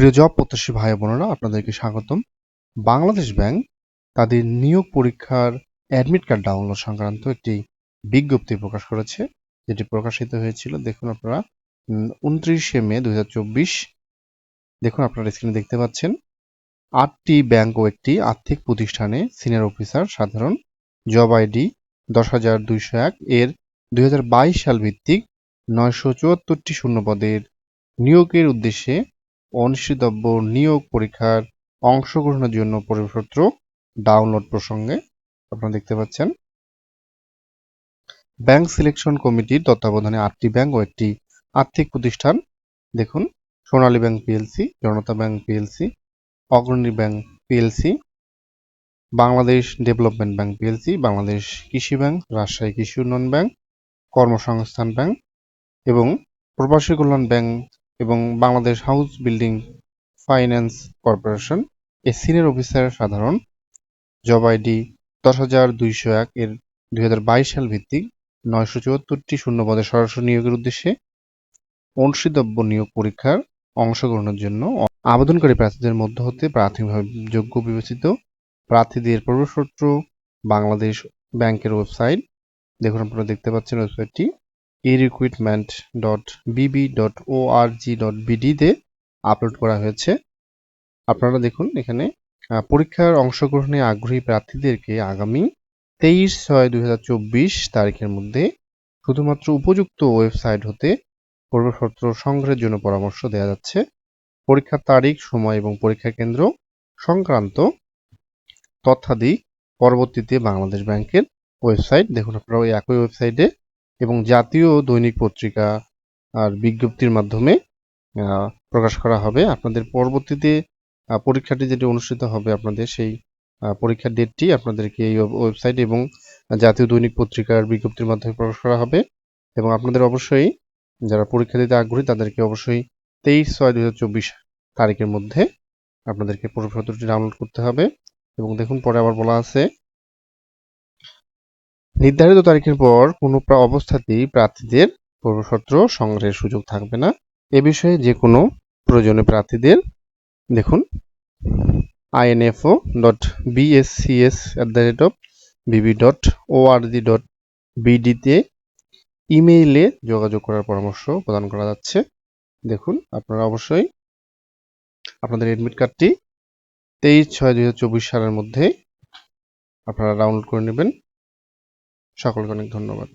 প্রিয় জব প্রত্যাশী ভাই বোনেরা, আপনাদেরকে স্বাগতম। বাংলাদেশ ব্যাংক তাদের নিয়োগ পরীক্ষার অ্যাডমিট কার্ড ডাউনলোড সংক্রান্ত একটি বিজ্ঞপ্তি প্রকাশ করেছে, যেটি প্রকাশিত হয়েছিল। দেখুন আপনারা 29শে মে 2024। দেখুন আপনারা স্ক্রিনে দেখতে পাচ্ছেন 8টি ব্যাংক ও একটি আর্থিক প্রতিষ্ঠানে সিনিয়র অফিসার সাধারণ জব আইডি 10,201 এর 2022 সাল ভিত্তিক 974টি শূন্যপদের নিয়োগের উদ্দেশ্যে অনুষ্ঠিতব্য নিয়োগ পরীক্ষার অংশগ্রহণের জন্য পরিপত্র ডাউনলোড প্রসঙ্গে আপনারা দেখতে পাচ্ছেন। ব্যাংক সিলেকশন কমিটির তত্ত্বাবধানে 8টি ব্যাংক ও একটি আর্থিক প্রতিষ্ঠান, দেখুন সোনালী ব্যাংক পিএলসি, জনতা ব্যাংক পিএলসি, অগ্রণী bank PLC, Bangladesh development bank PLC, Bangladesh কৃষি ব্যাংক, রাজশাহী কৃষি উন্নয়ন ব্যাংক, কর্মসংস্থান ব্যাংক এবং প্রবাসী কল্যাণ ব্যাংক এবং Bangladesh house building finance corporation a senior officer সাধারণ জব আইডি 10,201 এর 2022 সাল ভিত্তিক 974টি শূন্যপদে সরাসরি নিয়োগের উদ্দেশ্যে অনুষ্ঠিতব্য নিয়োগ পরীক্ষার অংশগ্রহণের জন্য আবেদনকারী প্রার্থীদের মধ্য হতে প্রাথমিকভাবে যোগ্য বিবেচিত প্রার্থীদের প্রবেশপত্র বাংলাদেশ ব্যাংকের ওয়েবসাইট, দেখুন আপনারা দেখতে পাচ্ছেন ওয়েবসাইটটি erecruitment.bb.org.bd তে আপলোড করা হয়েছে। আপনারা দেখুন এখানে পরীক্ষার অংশগ্রহণে আগ্রহী প্রার্থীদেরকে আগামী 23/6/2024 তারিখের মধ্যে শুধুমাত্র উপযুক্ত ওয়েবসাইট হতে প্রবেশপত্র সংগ্রহের জন্য পরামর্শ দেওয়া যাচ্ছে। পরীক্ষার তারিখ, সময় এবং পরীক্ষা কেন্দ্র সংক্রান্ত তথ্যাদি পরবর্তীতে বাংলাদেশ ব্যাংকের ওয়েবসাইট, দেখুন আপনারা ওই একই ওয়েবসাইটে এবং জাতীয় দৈনিক পত্রিকা আর বিজ্ঞপ্তির মাধ্যমে প্রকাশ করা হবে। আপনাদের পরবর্তীতে পরীক্ষাটি যেটি অনুষ্ঠিত হবে, আপনাদের সেই পরীক্ষার ডেটটি আপনাদেরকে এই ওয়েবসাইট এবং জাতীয় দৈনিক পত্রিকার বিজ্ঞপ্তির মাধ্যমে প্রকাশ করা হবে। এবং আপনাদের অবশ্যই যারা পরীক্ষা দিতে আগ্রহী তাদেরকে অবশ্যই 23/6/2024 তারিখের মধ্যে আপনাদেরকে প্রবেশপত্রটি ডাউনলোড করতে হবে। এবং দেখুন পরে আবার বলা আছে, নির্ধারিত তারিখের পর কোনো অবস্থাতেই প্রার্থীদের প্রবেশপত্র সংগ্রহের সুযোগ থাকবে না। এ বিষয়ে যে কোনো প্রয়োজনে প্রার্থীদের দেখুন info.bscs@bb.org.bd তে ইমেইলে যোগাযোগ করার পরামর্শ প্রদান করা যাচ্ছে। দেখুন আপনারা অবশ্যই আপনাদের অ্যাডমিট কার্ডটি 23/6/2024 সালের মধ্যে আপনারা ডাউনলোড করে নেবেন। সকলকে অনেক ধন্যবাদ।